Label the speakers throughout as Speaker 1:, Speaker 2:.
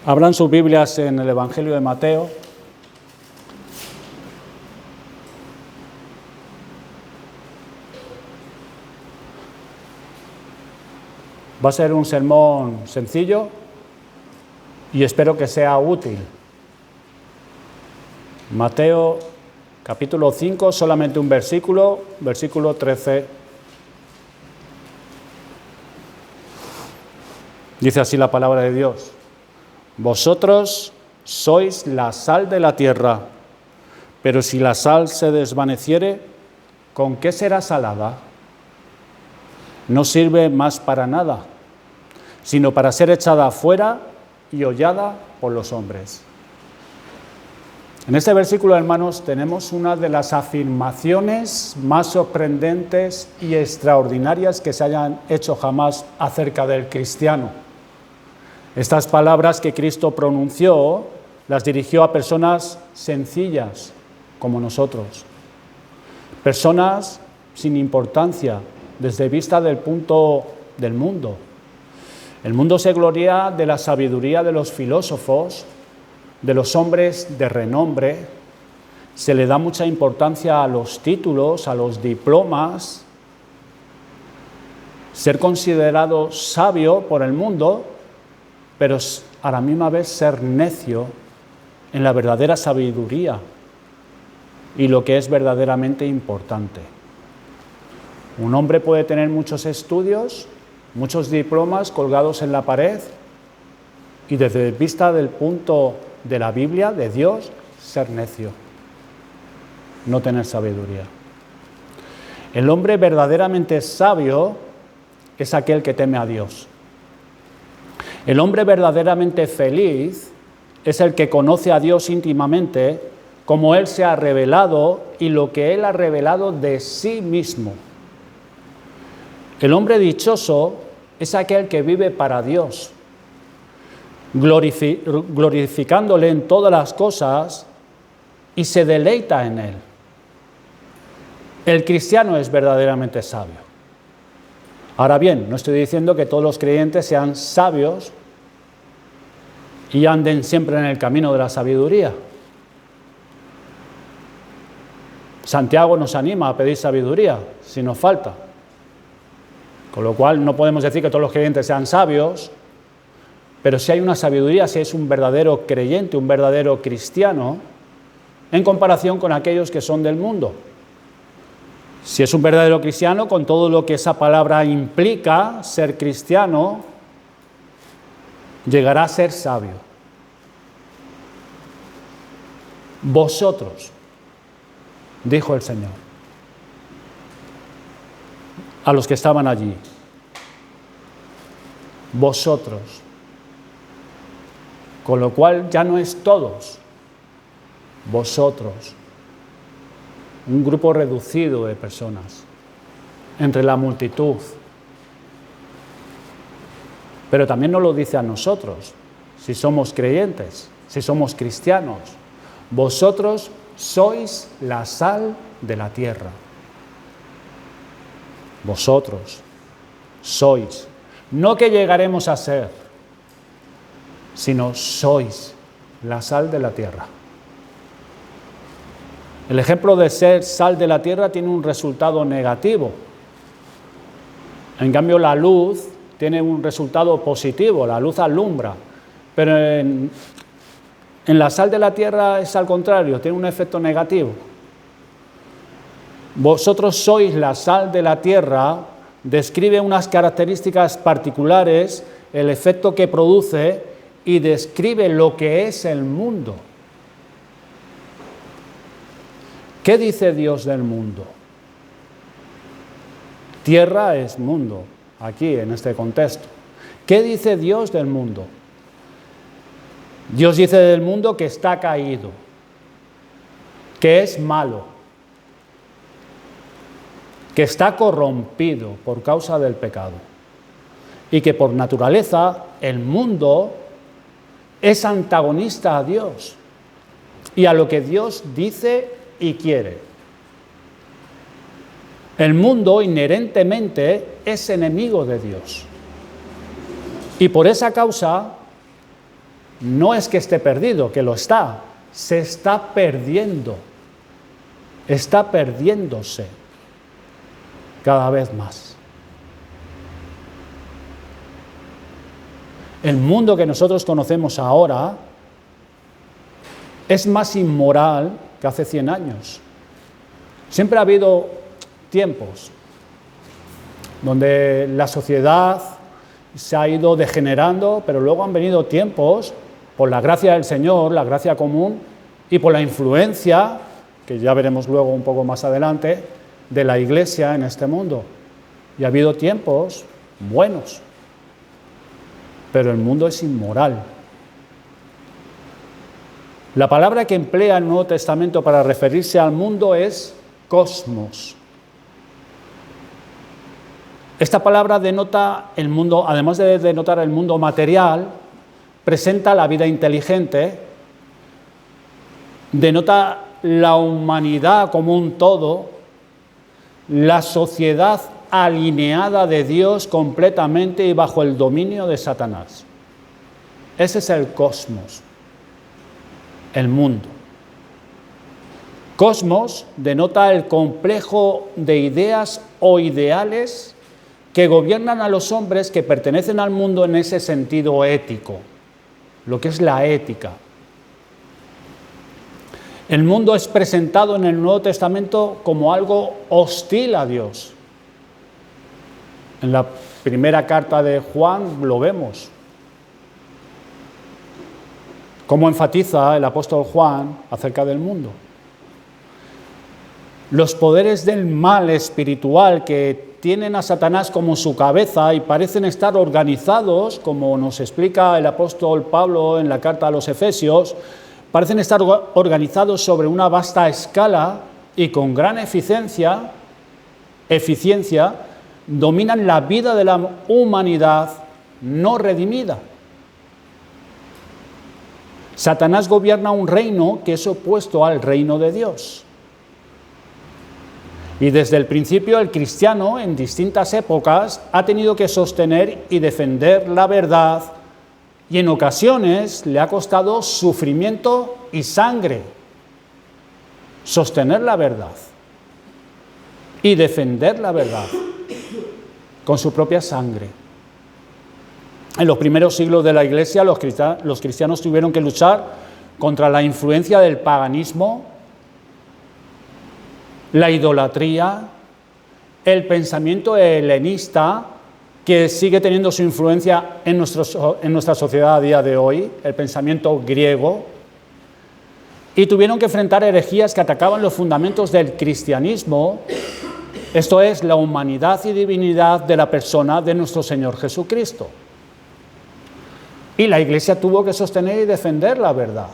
Speaker 1: Abran sus Biblias en el Evangelio de Mateo. Va a ser un sermón sencillo y espero que sea útil. Mateo capítulo 5, solamente un versículo, versículo 13. Dice así la palabra de Dios: Vosotros sois la sal de la tierra, pero si la sal se desvaneciere, ¿con qué será salada? No sirve más para nada, sino para ser echada afuera y hollada por los hombres. En este versículo, hermanos, tenemos una de las afirmaciones más sorprendentes y extraordinarias que se hayan hecho jamás acerca del cristiano. Estas palabras que Cristo pronunció las dirigió a personas sencillas como nosotros, personas sin importancia desde el vista del punto del mundo. El mundo se gloria de la sabiduría de los filósofos, de los hombres de renombre. Se le da mucha importancia a los títulos, a los diplomas. Ser considerado sabio por el mundo, pero a la misma vez ser necio en la verdadera sabiduría y lo que es verdaderamente importante. Un hombre puede tener muchos estudios, muchos diplomas colgados en la pared y desde el vista del punto de la Biblia, de Dios, ser necio, no tener sabiduría. El hombre verdaderamente sabio es aquel que teme a Dios. El hombre verdaderamente feliz es el que conoce a Dios íntimamente, como Él se ha revelado y lo que Él ha revelado de sí mismo. El hombre dichoso es aquel que vive para Dios, glorificándole en todas las cosas y se deleita en Él. El cristiano es verdaderamente sabio. Ahora bien, no estoy diciendo que todos los creyentes sean sabios y anden siempre en el camino de la sabiduría. Santiago nos anima a pedir sabiduría si nos falta. Con lo cual no podemos decir que todos los creyentes sean sabios, pero si hay una sabiduría, si es un verdadero creyente, un verdadero cristiano, en comparación con aquellos que son del mundo. Si es un verdadero cristiano, con todo lo que esa palabra implica, ser cristiano, llegará a ser sabio. Vosotros, dijo el Señor a los que estaban allí, vosotros, con lo cual ya no es todos, vosotros, un grupo reducido de personas entre la multitud. Pero también nos lo dice a nosotros, si somos creyentes, si somos cristianos, vosotros sois la sal de la tierra. Vosotros sois, no que llegaremos a ser, sino sois la sal de la tierra. El ejemplo de ser sal de la tierra tiene un resultado negativo. En cambio, la luz tiene un resultado positivo, la luz alumbra. Pero en la sal de la tierra es al contrario, tiene un efecto negativo. Vosotros sois la sal de la tierra, describe unas características particulares, el efecto que produce y describe lo que es el mundo. ¿Qué dice Dios del mundo? Tierra es mundo, aquí en este contexto. ¿Qué dice Dios del mundo? Dios dice del mundo que está caído, que es malo, que está corrompido por causa del pecado y que por naturaleza el mundo es antagonista a Dios y a lo que Dios dice y quiere. El mundo inherentemente es enemigo de Dios y por esa causa no es que esté perdido, que lo está, se está perdiendo, está perdiéndose cada vez más. El mundo que nosotros conocemos ahora es más inmoral que hace 100 años. Siempre ha habido tiempos donde la sociedad se ha ido degenerando, pero luego han venido tiempos, por la gracia del Señor, la gracia común, y por la influencia, que ya veremos luego un poco más adelante, de la Iglesia en este mundo. Y ha habido tiempos buenos, pero el mundo es inmoral. La palabra que emplea el Nuevo Testamento para referirse al mundo es cosmos. Esta palabra denota el mundo, además de denotar el mundo material, presenta la vida inteligente, denota la humanidad como un todo, la sociedad alineada de Dios completamente y bajo el dominio de Satanás. Ese es el cosmos, el mundo. Cosmos denota el complejo de ideas o ideales que gobiernan a los hombres que pertenecen al mundo en ese sentido ético, lo que es la ética. El mundo es presentado en el Nuevo Testamento como algo hostil a Dios. En la primera carta de Juan lo vemos. Cómo enfatiza el apóstol Juan acerca del mundo. Los poderes del mal espiritual que tienen a Satanás como su cabeza y parecen estar organizados, como nos explica el apóstol Pablo en la carta a los Efesios, parecen estar organizados sobre una vasta escala y con gran eficiencia, dominan la vida de la humanidad no redimida. Satanás gobierna un reino que es opuesto al reino de Dios. Y desde el principio el cristiano en distintas épocas ha tenido que sostener y defender la verdad y en ocasiones le ha costado sufrimiento y sangre sostener la verdad y defender la verdad con su propia sangre. En los primeros siglos de la Iglesia los cristianos tuvieron que luchar contra la influencia del paganismo, la idolatría, el pensamiento helenista, que sigue teniendo su influencia en nuestra sociedad a día de hoy, el pensamiento griego, y tuvieron que enfrentar herejías que atacaban los fundamentos del cristianismo, esto es, la humanidad y divinidad de la persona de nuestro Señor Jesucristo. Y la Iglesia tuvo que sostener y defender la verdad.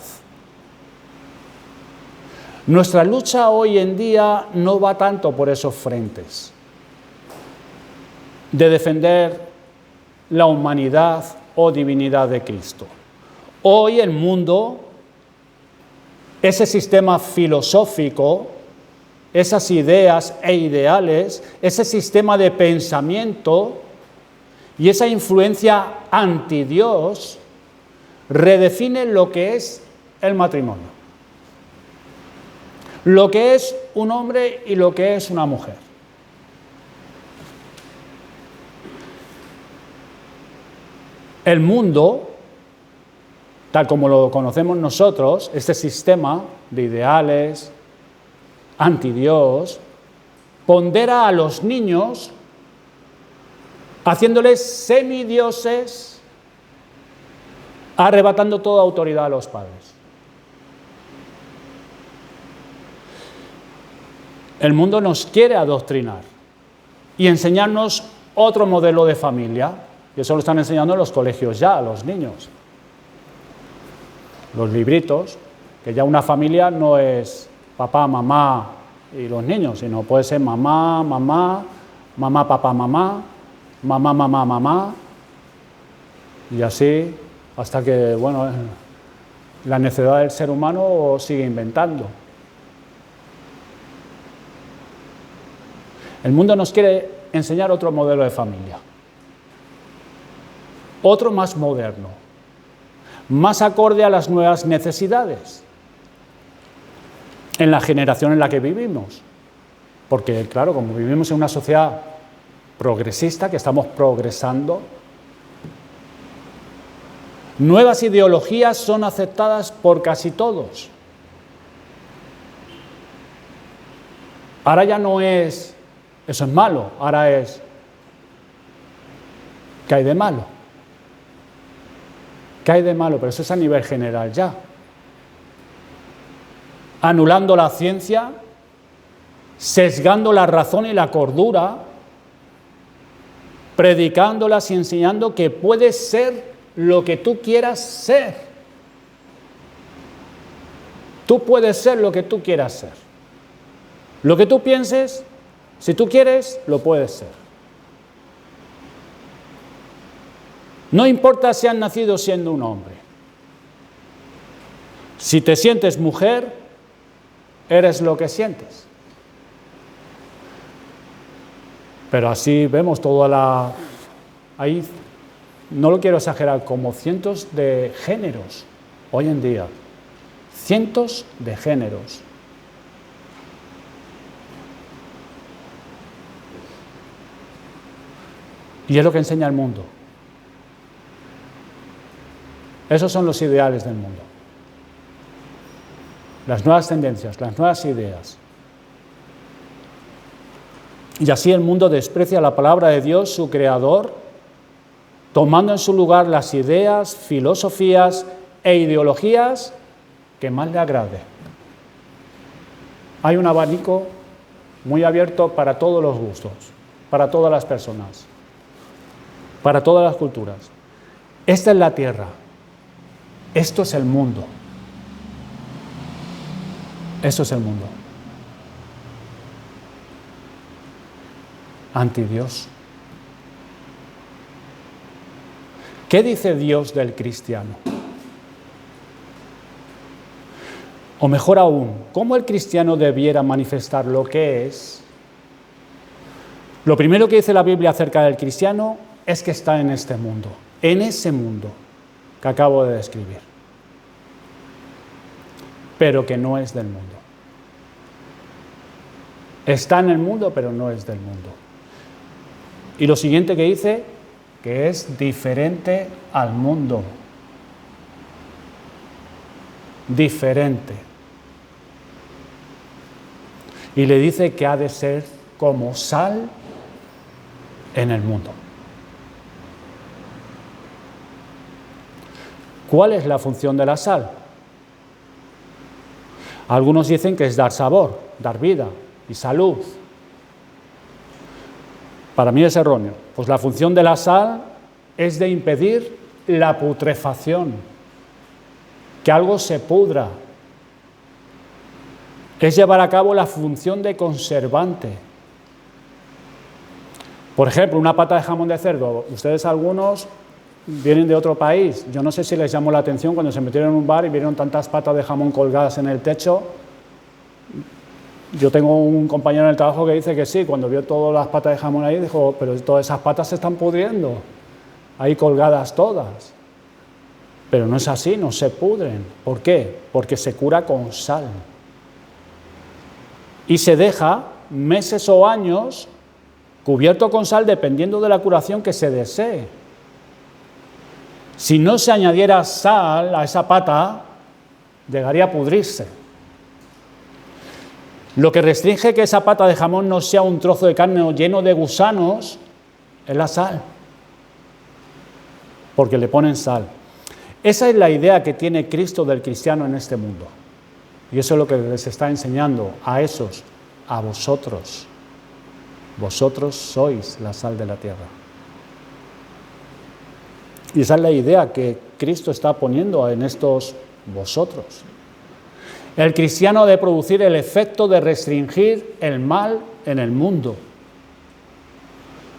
Speaker 1: Nuestra lucha hoy en día no va tanto por esos frentes de defender la humanidad o divinidad de Cristo. Hoy el mundo, ese sistema filosófico, esas ideas e ideales, ese sistema de pensamiento y esa influencia anti-Dios redefine lo que es el matrimonio, lo que es un hombre y lo que es una mujer. El mundo, tal como lo conocemos nosotros, este sistema de ideales anti-Dios, pondera a los niños haciéndoles semidioses, arrebatando toda autoridad a los padres. El mundo nos quiere adoctrinar y enseñarnos otro modelo de familia, y eso lo están enseñando en los colegios ya, a los niños. Los libritos, que ya una familia no es papá, mamá y los niños, sino puede ser mamá, mamá, mamá, papá, mamá, mamá, mamá, mamá, y así hasta que, bueno, la necedad del ser humano sigue inventando. El mundo nos quiere enseñar otro modelo de familia, otro más moderno, más acorde a las nuevas necesidades en la generación en la que vivimos. Porque, claro, como vivimos en una sociedad progresista, que estamos progresando, nuevas ideologías son aceptadas por casi todos. Ahora ya no es, eso es malo, ahora es, ¿qué hay de malo? ¿Qué hay de malo? Pero eso es a nivel general ya. Anulando la ciencia, sesgando la razón y la cordura, predicándolas y enseñando que puedes ser lo que tú quieras ser. Tú puedes ser lo que tú quieras ser. Lo que tú pienses, si tú quieres, lo puedes ser. No importa si has nacido siendo un hombre. Si te sientes mujer, eres lo que sientes. Pero así vemos toda la... Ahí, no lo quiero exagerar, como cientos de géneros hoy en día. Cientos de géneros. Y es lo que enseña el mundo. Esos son los ideales del mundo. Las nuevas tendencias, las nuevas ideas. Y así el mundo desprecia la palabra de Dios, su creador, tomando en su lugar las ideas, filosofías e ideologías que más le agrade. Hay un abanico muy abierto para todos los gustos, para todas las personas, para todas las culturas. Esta es la tierra. Esto es el mundo. Esto es el mundo. Anti Dios. ¿Qué dice Dios del cristiano? O mejor aún, ¿cómo el cristiano debiera manifestar lo que es? Lo primero que dice la Biblia acerca del cristiano es que está en este mundo, en ese mundo que acabo de describir, pero que no es del mundo. Está en el mundo, pero no es del mundo. Y lo siguiente que dice, que es diferente al mundo. Diferente. Y le dice que ha de ser como sal en el mundo. ¿Cuál es la función de la sal? Algunos dicen que es dar sabor, dar vida y salud. Para mí es erróneo. Pues la función de la sal es de impedir la putrefacción, que algo se pudra. Es llevar a cabo la función de conservante. Por ejemplo, una pata de jamón de cerdo. Ustedes algunos vienen de otro país. Yo no sé si les llamó la atención cuando se metieron en un bar y vieron tantas patas de jamón colgadas en el techo. Yo tengo un compañero en el trabajo que dice que sí, cuando vio todas las patas de jamón ahí, dijo, pero todas esas patas se están pudriendo, ahí colgadas todas. Pero no es así, no se pudren. ¿Por qué? Porque se cura con sal. Y se deja meses o años cubierto con sal dependiendo de la curación que se desee. Si no se añadiera sal a esa pata, llegaría a pudrirse. Lo que restringe que esa pata de jamón no sea un trozo de carne lleno de gusanos es la sal, porque le ponen sal. Esa es la idea que tiene Cristo del cristiano en este mundo. Y eso es lo que les está enseñando a esos, a vosotros. Vosotros sois la sal de la tierra. Y esa es la idea que Cristo está poniendo en estos vosotros. El cristiano ha de producir el efecto de restringir el mal en el mundo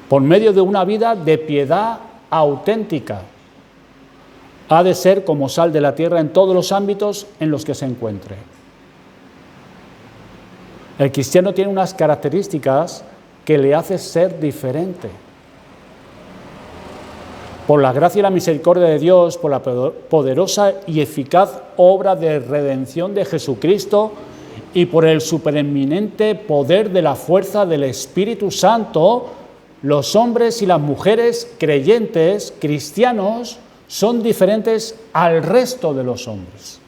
Speaker 1: por medio de una vida de piedad auténtica. Ha de ser como sal de la tierra en todos los ámbitos en los que se encuentre. El cristiano tiene unas características que le hace ser diferente. Por la gracia y la misericordia de Dios, por la poderosa y eficaz obra de redención de Jesucristo y por el supereminente poder de la fuerza del Espíritu Santo, los hombres y las mujeres creyentes, cristianos, son diferentes al resto de los hombres.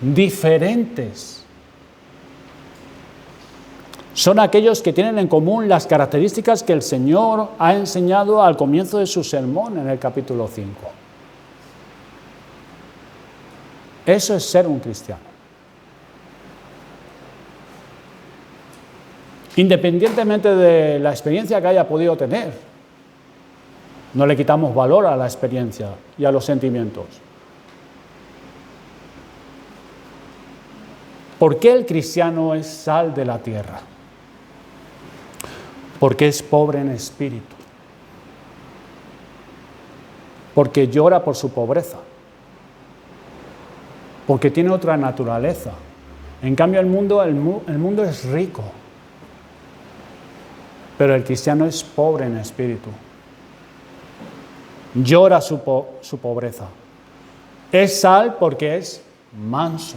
Speaker 1: Diferentes. Son aquellos que tienen en común las características que el Señor ha enseñado al comienzo de su sermón en el capítulo 5. Eso es ser un cristiano. Independientemente de la experiencia que haya podido tener, no le quitamos valor a la experiencia y a los sentimientos. ¿Por qué el cristiano es sal de la tierra? Porque es pobre en espíritu, porque llora por su pobreza, porque tiene otra naturaleza. En cambio el mundo es rico, pero el cristiano es pobre en espíritu, llora su pobreza. Es sal porque es manso,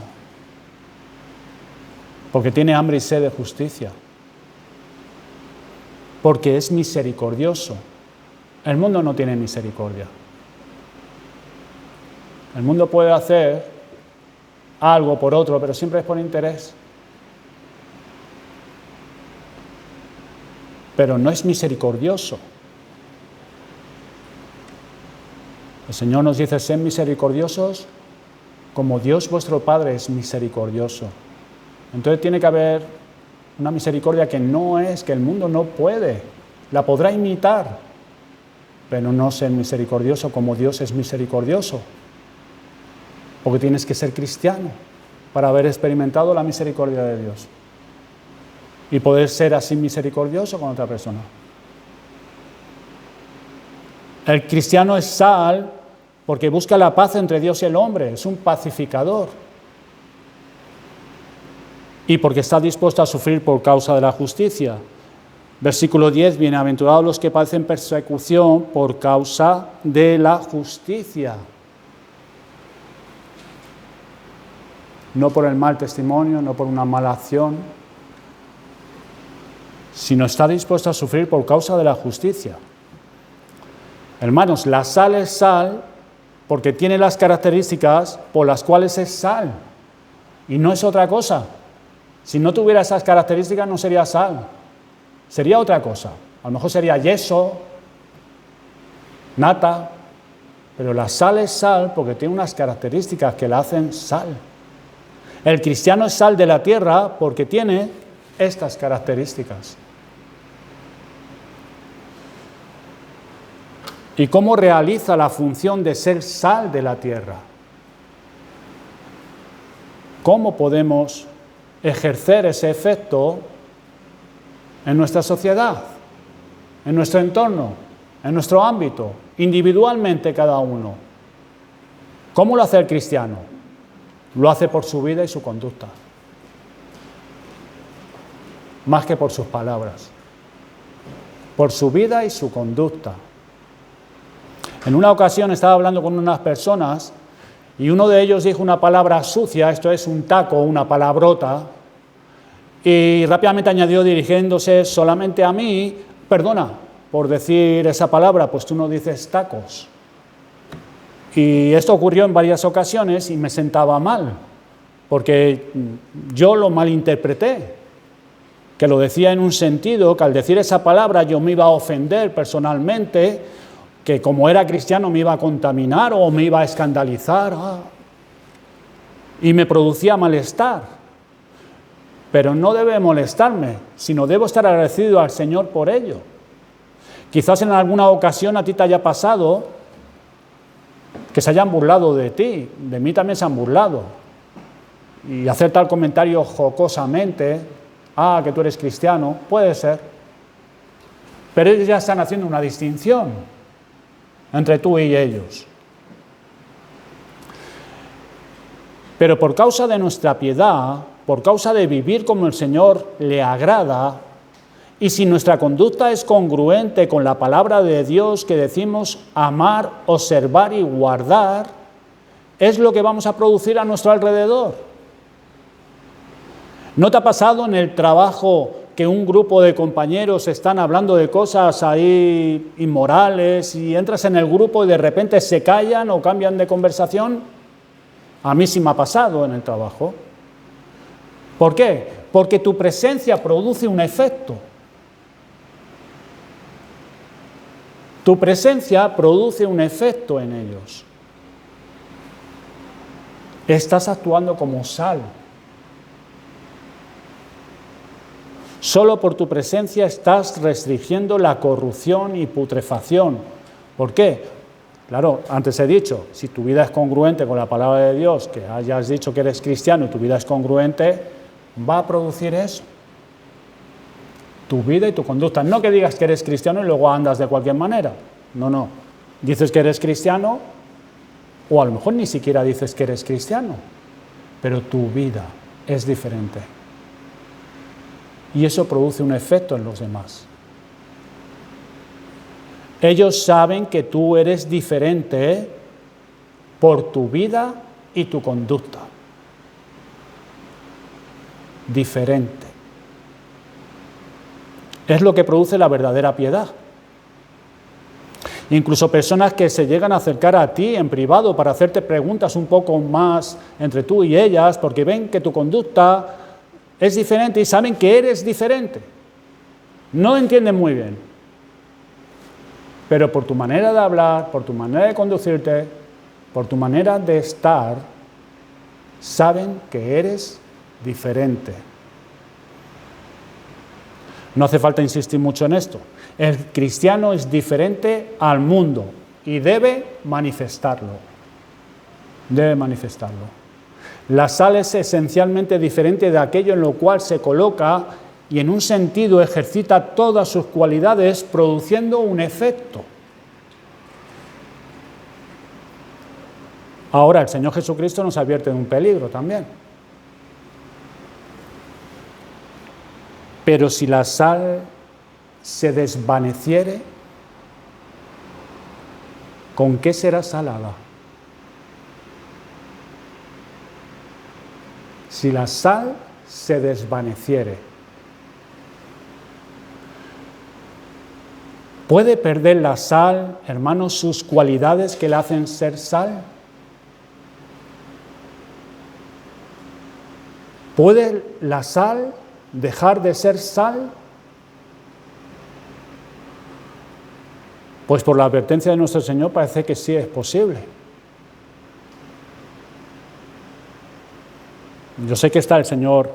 Speaker 1: porque tiene hambre y sed de justicia, porque es misericordioso. El mundo no tiene misericordia. El mundo puede hacer algo por otro, pero siempre es por interés. Pero no es misericordioso. El Señor nos dice, sed misericordiosos como Dios vuestro Padre es misericordioso. Entonces tiene que haber una misericordia que el mundo no puede, la podrá imitar, pero no ser misericordioso como Dios es misericordioso. Porque tienes que ser cristiano para haber experimentado la misericordia de Dios y poder ser así misericordioso con otra persona. El cristiano es sal porque busca la paz entre Dios y el hombre, es un pacificador. Y porque está dispuesto a sufrir por causa de la justicia. Versículo 10, bienaventurados los que padecen persecución por causa de la justicia. No por el mal testimonio, no por una mala acción, sino está dispuesto a sufrir por causa de la justicia. Hermanos, la sal es sal porque tiene las características por las cuales es sal. Y no es otra cosa. Si no tuviera esas características no sería sal, sería otra cosa. A lo mejor sería yeso, nata, pero la sal es sal porque tiene unas características que la hacen sal. El cristiano es sal de la tierra porque tiene estas características. ¿Y cómo realiza la función de ser sal de la tierra? ¿Cómo podemos ejercer ese efecto en nuestra sociedad, en nuestro entorno, en nuestro ámbito, individualmente cada uno? ¿Cómo lo hace el cristiano? Lo hace por su vida y su conducta, más que por sus palabras. Por su vida y su conducta. En una ocasión estaba hablando con unas personas y uno de ellos dijo una palabra sucia, esto es un taco, una palabrota, y rápidamente añadió dirigiéndose solamente a mí, perdona por decir esa palabra, pues tú no dices tacos. Y esto ocurrió en varias ocasiones y me sentaba mal, porque yo lo malinterpreté, que lo decía en un sentido, que al decir esa palabra yo me iba a ofender personalmente, que como era cristiano me iba a contaminar o me iba a escandalizar, y me producía malestar. Pero no debe molestarme, sino debo estar agradecido al Señor por ello. Quizás en alguna ocasión a ti te haya pasado que se hayan burlado de ti, de mí también se han burlado. Y hacer tal comentario jocosamente, que tú eres cristiano, puede ser. Pero ellos ya están haciendo una distinción entre tú y ellos. Pero por causa de nuestra piedad, por causa de vivir como el Señor le agrada Y si nuestra conducta es congruente con la palabra de Dios que decimos amar, observar y guardar, es lo que vamos a producir a nuestro alrededor. ¿No te ha pasado en el trabajo que un grupo de compañeros están hablando de cosas ahí inmorales y entras en el grupo y de repente se callan o cambian de conversación? A mí sí me ha pasado en el trabajo. ¿Por qué? Porque tu presencia produce un efecto. Tu presencia produce un efecto en ellos. Estás actuando como sal. Solo por tu presencia estás restringiendo la corrupción y putrefacción. ¿Por qué? Claro, antes he dicho, si tu vida es congruente con la palabra de Dios, que hayas dicho que eres cristiano y tu vida es congruente, va a producir eso. Tu vida y tu conducta. No que digas que eres cristiano y luego andas de cualquier manera. No. Dices que eres cristiano, o a lo mejor ni siquiera dices que eres cristiano, pero tu vida es diferente. Y eso produce un efecto en los demás. Ellos saben que tú eres diferente por tu vida y tu conducta. Diferente. Es lo que produce la verdadera piedad. Incluso personas que se llegan a acercar a ti en privado para hacerte preguntas un poco más entre tú y ellas, porque ven que tu conducta es diferente y saben que eres diferente. No entienden muy bien. Pero por tu manera de hablar, por tu manera de conducirte, por tu manera de estar, saben que eres diferente. No hace falta insistir mucho en esto. El cristiano es diferente al mundo y debe manifestarlo. Debe manifestarlo. La sal es esencialmente diferente de aquello en lo cual se coloca y en un sentido ejercita todas sus cualidades produciendo un efecto. Ahora el Señor Jesucristo nos advierte de un peligro también. Pero si la sal se desvaneciere, ¿con qué será salada? Si la sal se desvaneciere, ¿puede perder la sal, hermanos, sus cualidades que la hacen ser sal? ¿Puede la sal dejar de ser sal? Pues por la advertencia de nuestro Señor parece que sí es posible. Yo sé que está el Señor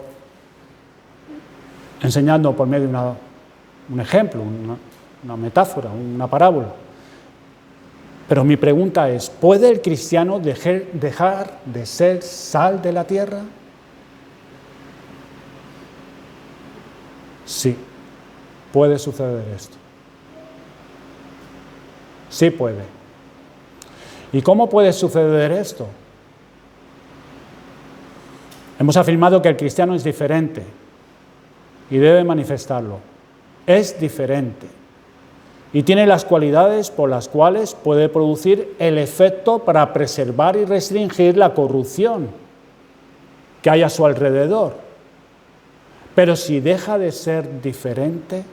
Speaker 1: enseñando por medio de un ejemplo, una metáfora, una parábola. Pero mi pregunta es, ¿puede el cristiano dejar de ser sal de la tierra? Sí, puede suceder esto. Sí puede. ¿Y cómo puede suceder esto? Hemos afirmado que el cristiano es diferente y debe manifestarlo. Es diferente y tiene las cualidades por las cuales puede producir el efecto para preservar y restringir la corrupción que hay a su alrededor. Pero si deja de ser diferente,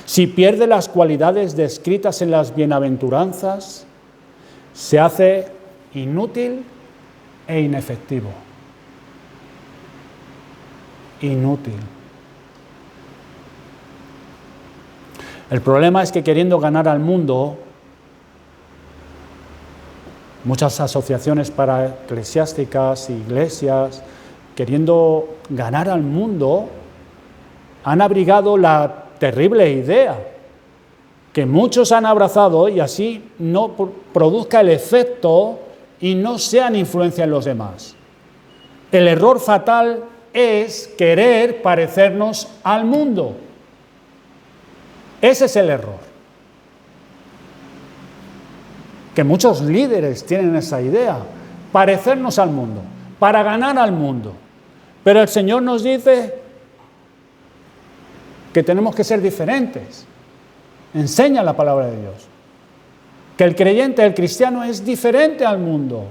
Speaker 1: si pierde las cualidades descritas en las bienaventuranzas, se hace inútil e inefectivo. Inútil. El problema es que queriendo ganar al mundo, muchas asociaciones paraeclesiásticas, iglesias, queriendo ganar al mundo, han abrigado la terrible idea que muchos han abrazado y así no produzca el efecto y no sean influencia en los demás. El error fatal es querer parecernos al mundo. Ese es el error. Que muchos líderes tienen esa idea, parecernos al mundo, para ganar al mundo. Pero el Señor nos dice, que tenemos que ser diferentes. Enseña la palabra de Dios. Que el creyente, el cristiano, es diferente al mundo.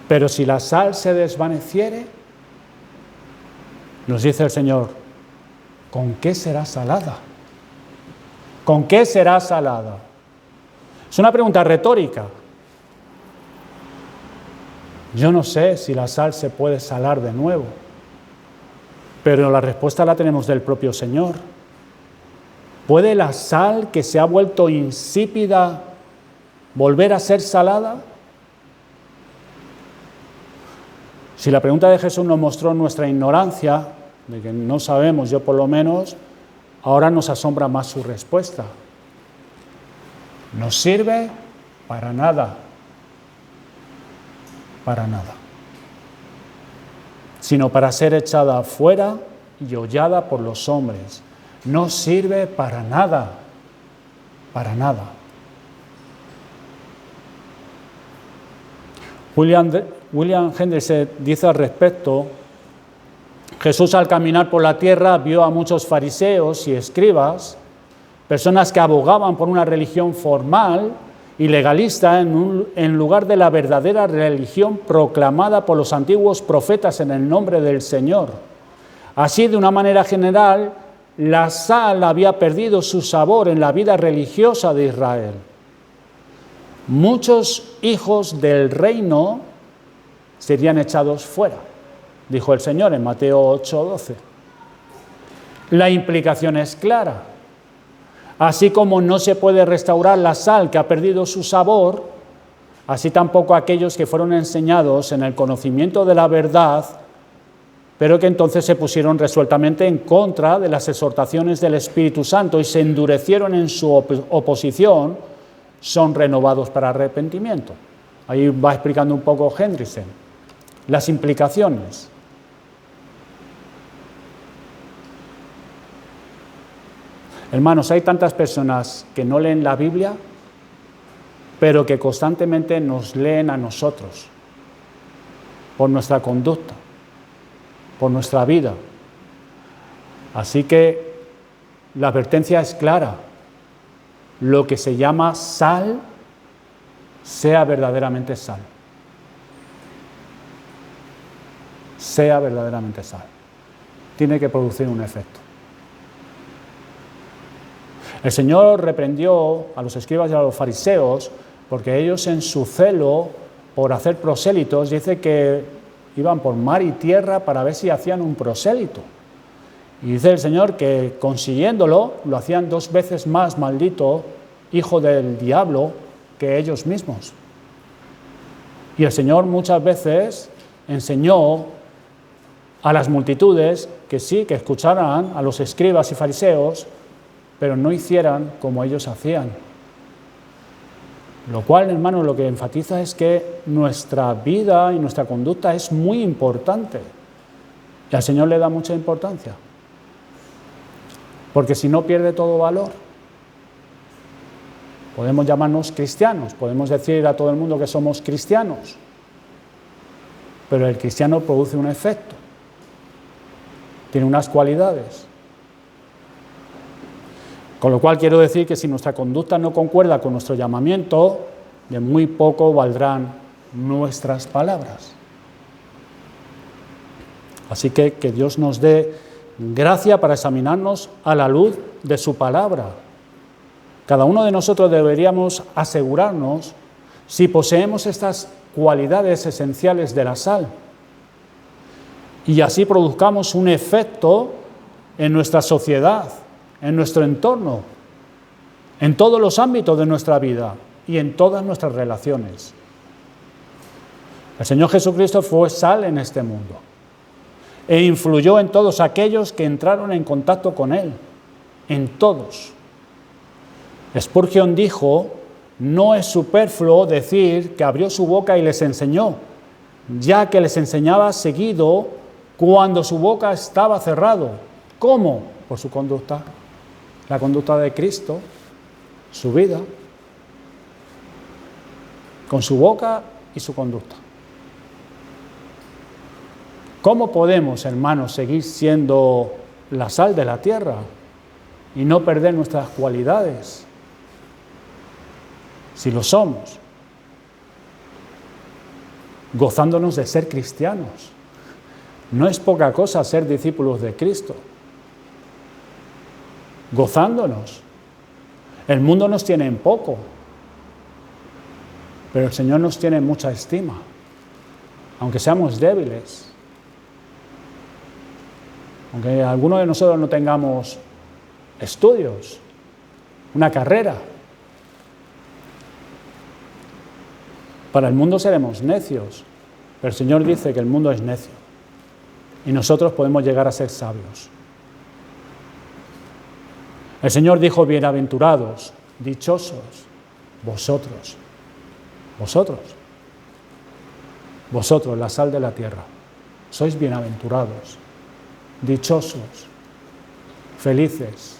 Speaker 1: Pero si la sal se desvaneciere, nos dice el Señor, ¿con qué será salada? ¿Con qué será salada? Es una pregunta retórica. Yo no sé si la sal se puede salar de nuevo, pero la respuesta la tenemos del propio Señor. ¿Puede la sal que se ha vuelto insípida volver a ser salada? Si la pregunta de Jesús nos mostró nuestra ignorancia, de que no sabemos, yo por lo menos, ahora nos asombra más su respuesta. No sirve para nada, sino para ser echada afuera y hollada por los hombres. No sirve para nada. William Hendriksen dice al respecto: Jesús, al caminar por la tierra, vio a muchos fariseos y escribas, personas que abogaban por una religión formal y legalista en lugar de la verdadera religión proclamada por los antiguos profetas en el nombre del Señor. Así, de una manera general, la sal había perdido su sabor en la vida religiosa de Israel. Muchos hijos del reino serían echados fuera, dijo el Señor en Mateo 8:12. La implicación es clara. Así como no se puede restaurar la sal que ha perdido su sabor, así tampoco aquellos que fueron enseñados en el conocimiento de la verdad, pero que entonces se pusieron resueltamente en contra de las exhortaciones del Espíritu Santo y se endurecieron en su oposición, son renovados para arrepentimiento. Ahí va explicando un poco Hendriksen las implicaciones. Hermanos, hay tantas personas que no leen la Biblia, pero que constantemente nos leen a nosotros, por nuestra conducta, por nuestra vida. Así que la advertencia es clara. Lo que se llama sal, sea verdaderamente sal. Sea verdaderamente sal. Tiene que producir un efecto. El Señor reprendió a los escribas y a los fariseos porque ellos, en su celo por hacer prosélitos, dice que iban por mar y tierra para ver si hacían un prosélito. Y dice el Señor que, consiguiéndolo, lo hacían 2 veces más maldito, hijo del diablo, que ellos mismos. Y el Señor muchas veces enseñó a las multitudes que sí, que escucharan a los escribas y fariseos, pero no hicieran como ellos hacían. Lo cual, hermanos, lo que enfatiza es que nuestra vida y nuestra conducta es muy importante. Y al Señor le da mucha importancia. Porque si no, pierde todo valor. Podemos llamarnos cristianos, podemos decir a todo el mundo que somos cristianos, pero el cristiano produce un efecto, tiene unas cualidades. Con lo cual quiero decir que si nuestra conducta no concuerda con nuestro llamamiento, de muy poco valdrán nuestras palabras. Así que Dios nos dé gracia para examinarnos a la luz de su palabra. Cada uno de nosotros deberíamos asegurarnos si poseemos estas cualidades esenciales de la sal y así produzcamos un efecto en nuestra sociedad, en nuestro entorno, en todos los ámbitos de nuestra vida y en todas nuestras relaciones. El Señor Jesucristo fue sal en este mundo e influyó en todos aquellos que entraron en contacto con Él, en todos. Spurgeon dijo: no es superfluo decir que abrió su boca y les enseñó, ya que les enseñaba seguido cuando su boca estaba cerrado. ¿Cómo? Por su conducta. La conducta de Cristo, su vida, con su boca y su conducta. ¿Cómo podemos, hermanos, seguir siendo la sal de la tierra y no perder nuestras cualidades? Si lo somos, gozándonos de ser cristianos. No es poca cosa ser discípulos de Cristo. Gozándonos. El mundo nos tiene en poco, pero el Señor nos tiene en mucha estima, aunque seamos débiles. Aunque algunos de nosotros no tengamos estudios, una carrera. Para el mundo seremos necios, pero el Señor dice que el mundo es necio y nosotros podemos llegar a ser sabios. El Señor dijo: bienaventurados, dichosos, vosotros, la sal de la tierra, sois bienaventurados, dichosos, felices,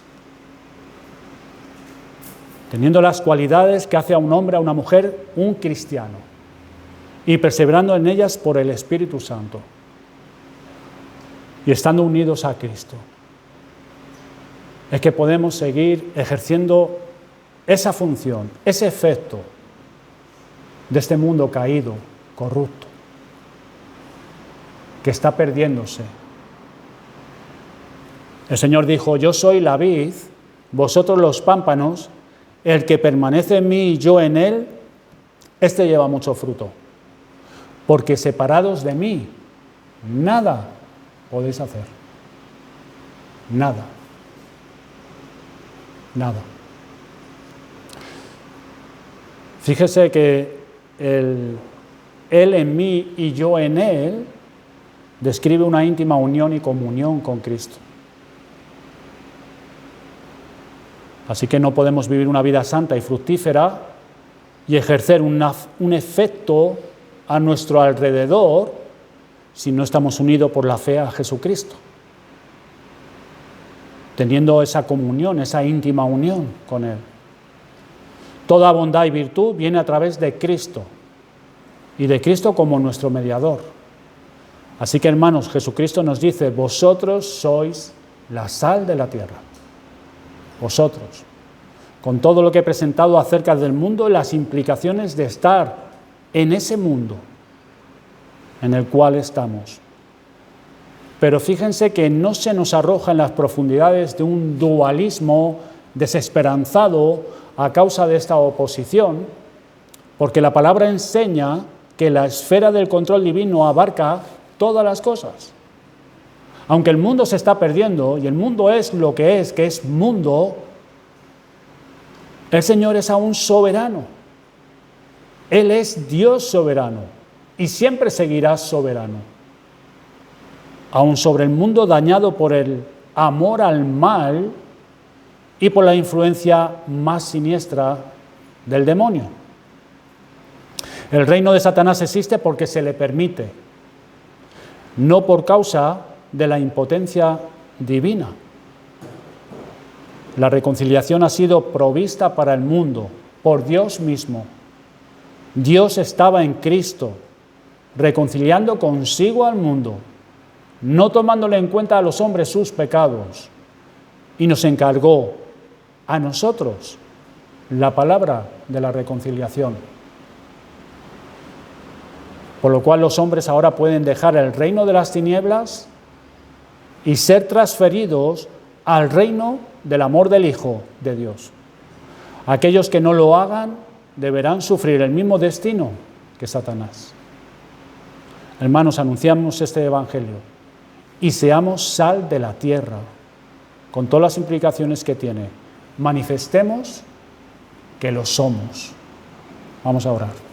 Speaker 1: teniendo las cualidades que hace a un hombre, a una mujer, un cristiano, y perseverando en ellas por el Espíritu Santo, y estando unidos a Cristo, es que podemos seguir ejerciendo esa función, ese efecto de este mundo caído, corrupto, que está perdiéndose. El Señor dijo: yo soy la vid, vosotros los pámpanos, el que permanece en mí y yo en él, este lleva mucho fruto, porque separados de mí, nada podéis hacer. Nada. Nada. Fíjese que él en mí y yo en él describe una íntima unión y comunión con Cristo. Así que no podemos vivir una vida santa y fructífera y ejercer un efecto a nuestro alrededor si no estamos unidos por la fe a Jesucristo, teniendo esa comunión, esa íntima unión con Él. Toda bondad y virtud viene a través de Cristo y de Cristo como nuestro mediador. Así que, hermanos, Jesucristo nos dice: vosotros sois la sal de la tierra. Vosotros, con todo lo que he presentado acerca del mundo y las implicaciones de estar en ese mundo en el cual estamos. Pero fíjense que no se nos arroja en las profundidades de un dualismo desesperanzado a causa de esta oposición, porque la palabra enseña que la esfera del control divino abarca todas las cosas. Aunque el mundo se está perdiendo, y el mundo es lo que es mundo, el Señor es aún soberano. Él es Dios soberano y siempre seguirá soberano. Aún sobre el mundo dañado por el amor al mal y por la influencia más siniestra del demonio. El reino de Satanás existe porque se le permite, no por causa de la impotencia divina. La reconciliación ha sido provista para el mundo por Dios mismo. Dios estaba en Cristo, reconciliando consigo al mundo, no tomándole en cuenta a los hombres sus pecados, y nos encargó a nosotros la palabra de la reconciliación. Por lo cual los hombres ahora pueden dejar el reino de las tinieblas y ser transferidos al reino del amor del Hijo de Dios. Aquellos que no lo hagan deberán sufrir el mismo destino que Satanás. Hermanos, anunciamos este evangelio y seamos sal de la tierra, con todas las implicaciones que tiene. Manifestemos que lo somos. Vamos a orar.